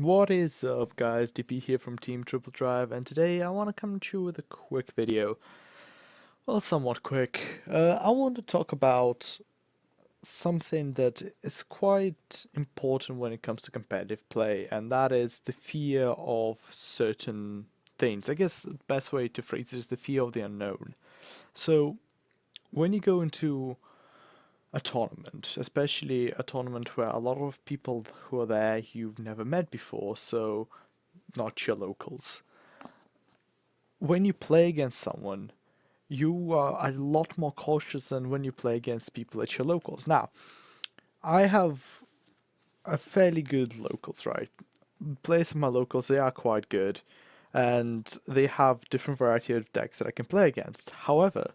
What is up, guys? DP here from Team Triple Drive, and today I want to come to you with a quick video. Well, somewhat quick. I want to talk about something that is quite important when it comes to competitive play, and that is the fear of certain things. I guess the best way to phrase it is the fear of the unknown. So, when you go into a tournament, especially a tournament where a lot of people who are there you've never met before, so not your locals. When you play against someone, you are a lot more cautious than when you play against people at your locals. Now, I have a fairly good locals, right? Players of my locals, they are quite good, and they have different variety of decks that I can play against. However,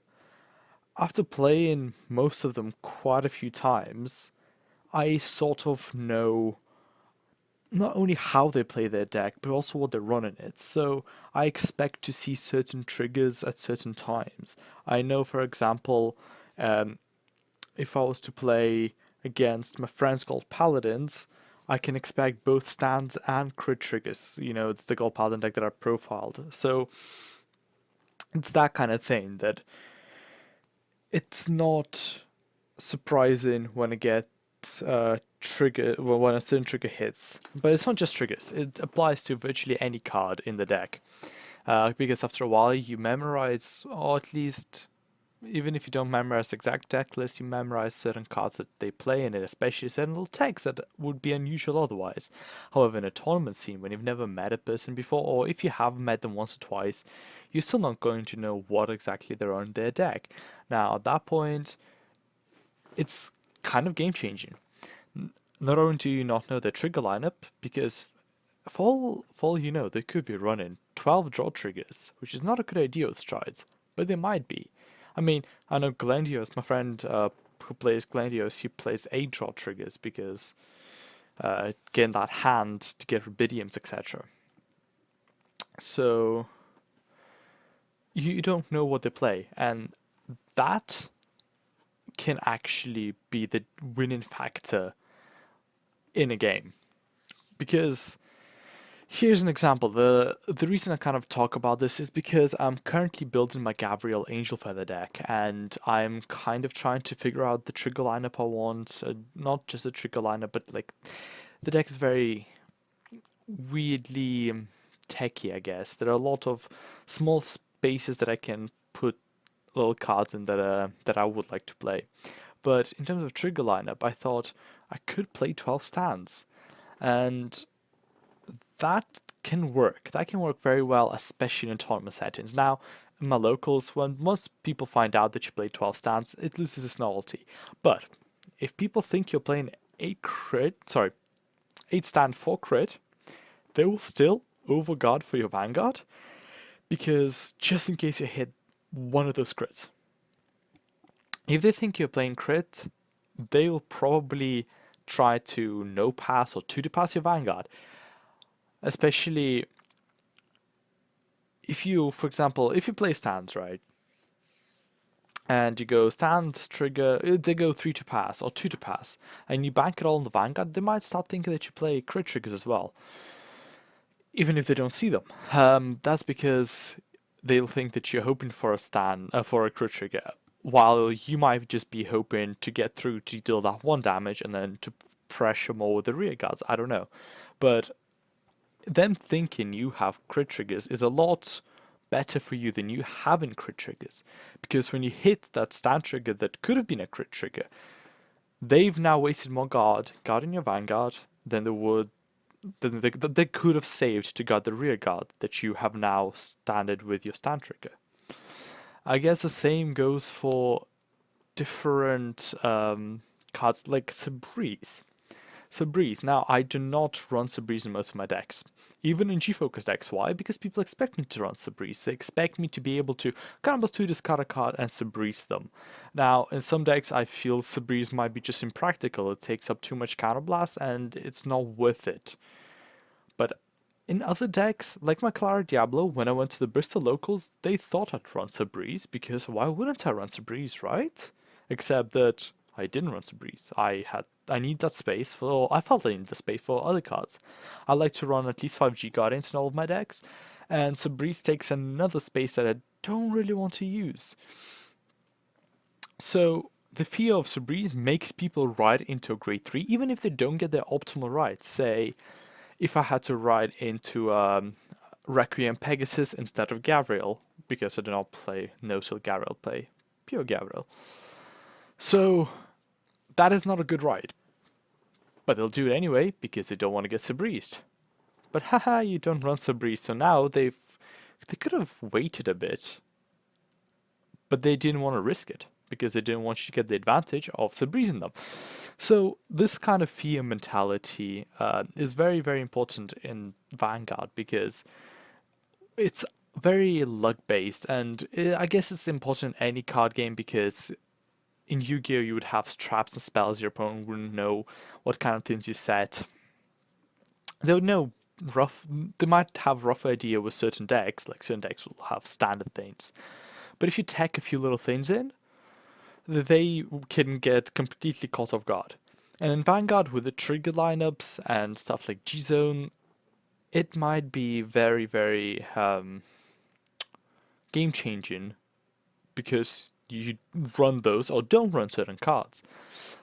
after playing most of them quite a few times, I sort of know not only how they play their deck, but also what they run in it. So I expect to see certain triggers at certain times. I know, for example, um, if I was to play against my friends called Paladins, I can expect both stands and crit triggers. You know, it's the Gold Paladin deck that I profiled. So it's that kind of thing that it's not surprising when it gets trigger well, when a certain trigger hits. But it's not just triggers; it applies to virtually any card in the deck. Because after a while, you memorize, or at least, even if you don't memorize the exact deck list, you memorize certain cards that they play in it, especially certain little text that would be unusual otherwise. However, in a tournament scene, when you've never met a person before, or if you have met them once or twice, you're still not going to know what exactly they're on their deck. Now, at that point, it's kind of game changing. Not only do you not know their trigger lineup, because for all you know, they could be running 12 draw triggers, which is not a good idea with strides, but they might be. I mean, I know Glendios, my friend who plays Glendios, he plays 8 draw triggers because getting that hand to get rubidiums, etc. So you don't know what they play, and that can actually be the winning factor in a game. Because here's an example. The reason I kind of talk about this is because I'm currently building my Gabriel Angel Feather deck, and I'm kind of trying to figure out the trigger lineup I want. Not just the trigger lineup, but like the deck is very weirdly techy, I guess. There are a lot of small spaces that I can put little cards in that I would like to play. But in terms of trigger lineup, I thought I could play 12 stands, and that can work. That can work very well, especially in tournament settings. Now, in my locals, when most people find out that you play 12 stands, it loses its novelty. But if people think you're playing 8 stand 4 crit, they will still overguard for your Vanguard, because just in case you hit one of those crits. If they think you're playing crit, they will probably try to no pass or 2 to pass your Vanguard. Especially if you, for example, if you play stands, right? And you go stands trigger, they go 3 to pass or 2 to pass, and you bank it all on the Vanguard, they might start thinking that you play crit triggers as well, even if they don't see them. That's because they'll think that you're hoping for a stand, for a crit trigger, while you might just be hoping to get through to deal that 1 damage and then to pressure more with the rear guards. I don't know. But them thinking you have crit triggers is a lot better for you than you having crit triggers. Because when you hit that stand trigger that could have been a crit trigger, they've now wasted more guarding your Vanguard than they could have saved to guard the rear guard that you have now standard with your stand trigger. I guess the same goes for different cards like Sabreeze. Sabreeze. Now, I do not run Sabreeze in most of my decks. Even in G-Focus decks. Why? Because people expect me to run Sabreeze. They expect me to be able to counterblast 2, discard a card, and Sabreeze them. Now, in some decks, I feel Sabreeze might be just impractical. It takes up too much counterblast, and it's not worth it. But in other decks, like my Clara Diablo, when I went to the Bristol locals, they thought I'd run Sabreeze, because why wouldn't I run Sabreeze, right? Except that I didn't run Sabreeze. I had I need that space for. I felt I need the space for other cards. I like to run at least 5G Guardians in all of my decks, and Sabreeze takes another space that I don't really want to use. So the fear of Sabreeze makes people ride into a grade 3, even if they don't get their optimal ride. Say, if I had to ride into Requiem Pegasus instead of Gabriel, because I do not play no-seal Gabriel, play pure Gabriel. So that is not a good ride. But they'll do it anyway, because they don't want to get Sabreezed. But haha, you don't run Sabreeze, so now they could have waited a bit, but they didn't want to risk it, because they didn't want you to get the advantage of Sabreezing them. So this kind of fear mentality is very, very important in Vanguard, because it's very luck based, and I guess it's important in any card game, because in Yu-Gi-Oh you would have traps and spells. Your opponent wouldn't know what kind of things you set. They would know they might have rough idea with certain decks, like certain decks will have standard things. But if you tack a few little things in, they can get completely caught off guard. And in Vanguard, with the trigger lineups and stuff like G-Zone, it might be very, very game-changing, because you run those or don't run certain cards.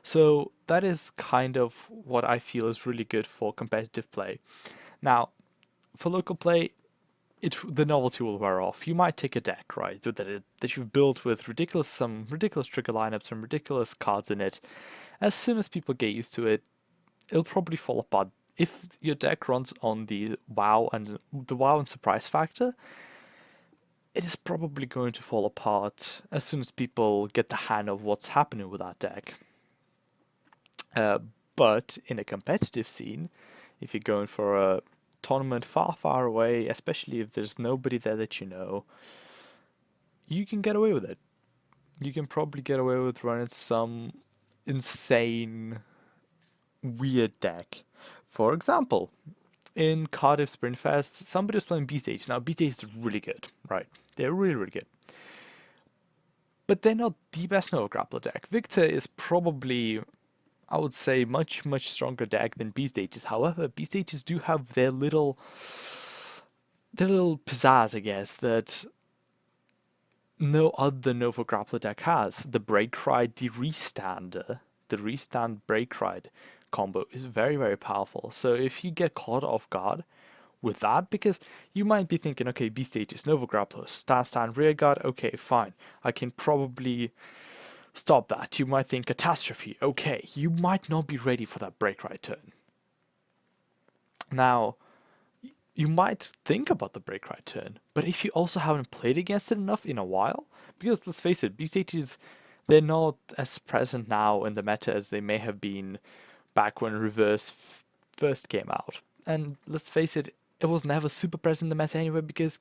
So that is kind of what I feel is really good for competitive play. Now, for local play, the novelty will wear off. You might take a deck, right, that you've built with some ridiculous trigger lineups and ridiculous cards in it. As soon as people get used to it, it'll probably fall apart. If your deck runs on the wow and surprise factor, it is probably going to fall apart as soon as people get the hang of what's happening with that deck. But in a competitive scene, if you're going for a tournament far, far away, especially if there's nobody there that you know, you can get away with it. You can probably get away with running some insane, weird deck. For example, in Cardiff Sprint Fest, somebody was playing B-Stage. Now, B-Stage is really good, right? They're really, really good. But they're not the best Nova Grappler deck. Victor is probably, I would say, much, much stronger deck than B-Stages. However, B-Stages do have their little pizzazz, I guess, that no other Nova Grappler deck has. The Break Ride, the Restand Break Ride combo is very, very powerful. So if you get caught off guard with that, because you might be thinking, okay, B-Stages, Nova Grappler, stand, rear guard, okay, fine. I can probably stop that. You might think Catastrophe, okay, you might not be ready for that Break Ride turn. Now, you might think about the Break Ride turn, but if you also haven't played against it enough in a while, because let's face it, B-Stages, they're not as present now in the meta as they may have been back when Reverse first came out. And let's face it, it was never super present in the meta anyway, because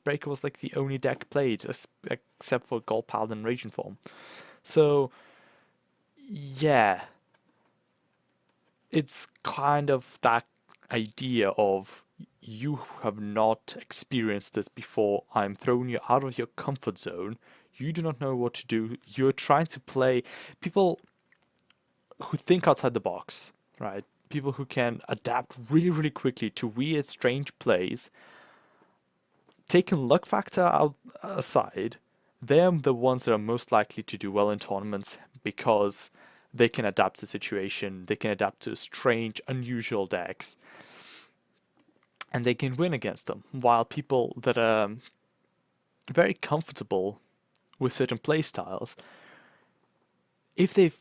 Breaker was like the only deck played, except for Gold Paladin Raging Form. So, yeah, it's kind of that idea of, you have not experienced this before, I'm throwing you out of your comfort zone, you do not know what to do, you're trying to play people who think outside the box, right? People who can adapt really, really quickly to weird, strange plays. Taking luck factor out aside, they're the ones that are most likely to do well in tournaments, because they can adapt to the situation, they can adapt to strange, unusual decks, and they can win against them. While people that are very comfortable with certain play styles, if they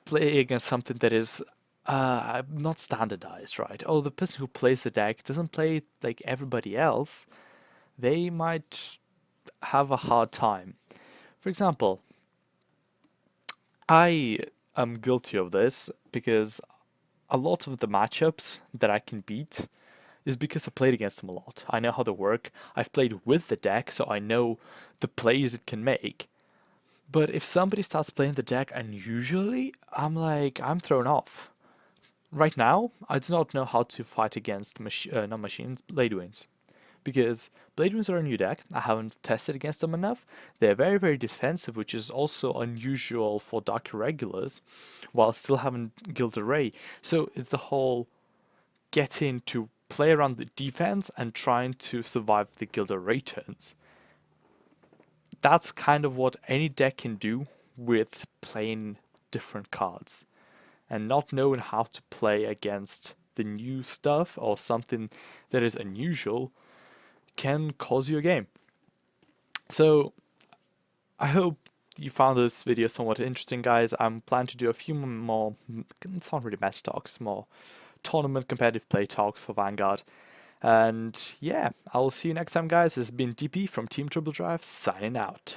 play against something that is not standardized, right? Oh, the person who plays the deck doesn't play like everybody else, they might have a hard time. For example, I am guilty of this, because a lot of the matchups that I can beat is because I played against them a lot. I know how they work. I've played with the deck, so I know the plays it can make. But if somebody starts playing the deck unusually, I'm thrown off. Right now, I do not know how to fight against not machines, Ladywings. because Blade Winds are a new deck. I haven't tested against them enough. They're very, very defensive, which is also unusual for Dark Irregulars, while still having Gilded Ray. So it's the whole getting to play around the defense and trying to survive the Gilded Ray turns. That's kind of what any deck can do with playing different cards and not knowing how to play against the new stuff or something that is unusual can cause you a game. So I hope you found this video somewhat interesting, guys. I'm planning to do a few more, it's not really match talks, more tournament competitive play talks for Vanguard. And yeah, I will see you next time, guys. This has been DP from Team Triple Drive signing out.